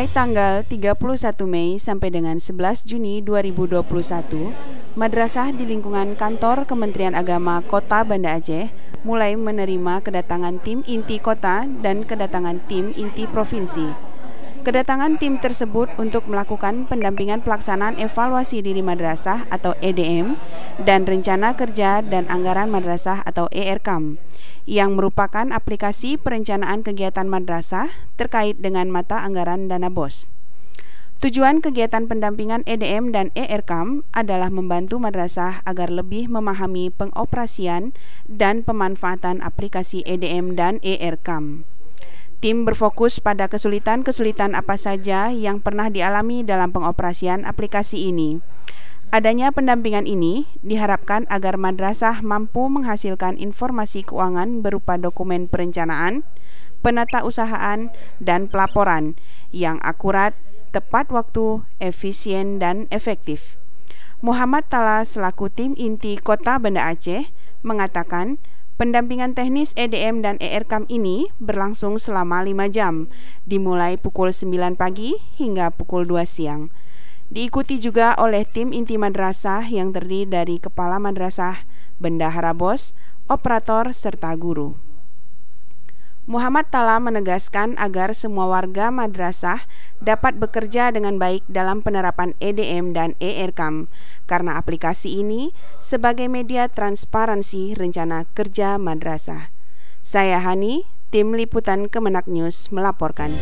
tanggal 31 Mei sampai dengan 11 Juni 2021, madrasah di lingkungan kantor Kementerian Agama Kota Banda Aceh mulai menerima kedatangan tim inti kota dan kedatangan tim inti provinsi. Kedatangan tim tersebut untuk melakukan pendampingan pelaksanaan evaluasi diri madrasah atau EDM dan rencana kerja dan anggaran madrasah atau ERKAM, yang merupakan aplikasi perencanaan kegiatan madrasah terkait dengan mata anggaran dana BOS. Tujuan kegiatan pendampingan EDM dan ERKAM adalah membantu madrasah agar lebih memahami pengoperasian dan pemanfaatan aplikasi EDM dan ERKAM. Tim berfokus pada kesulitan-kesulitan apa saja yang pernah dialami dalam pengoperasian aplikasi ini. Adanya pendampingan ini diharapkan agar madrasah mampu menghasilkan informasi keuangan berupa dokumen perencanaan, penatausahaan, dan pelaporan yang akurat, tepat waktu, efisien, dan efektif. Muhammad Tala selaku tim inti Kota Banda Aceh mengatakan pendampingan teknis EDM dan ERKAM ini berlangsung selama 5 jam, dimulai pukul 9 pagi hingga pukul 2 siang. Diikuti juga oleh tim inti madrasah yang terdiri dari kepala madrasah, bendahara BOS, operator, serta guru. Muhammad Tala menegaskan agar semua warga madrasah dapat bekerja dengan baik dalam penerapan EDM dan ERKAM karena aplikasi ini sebagai media transparansi rencana kerja madrasah. Saya Hani, tim liputan Kemenak News melaporkan.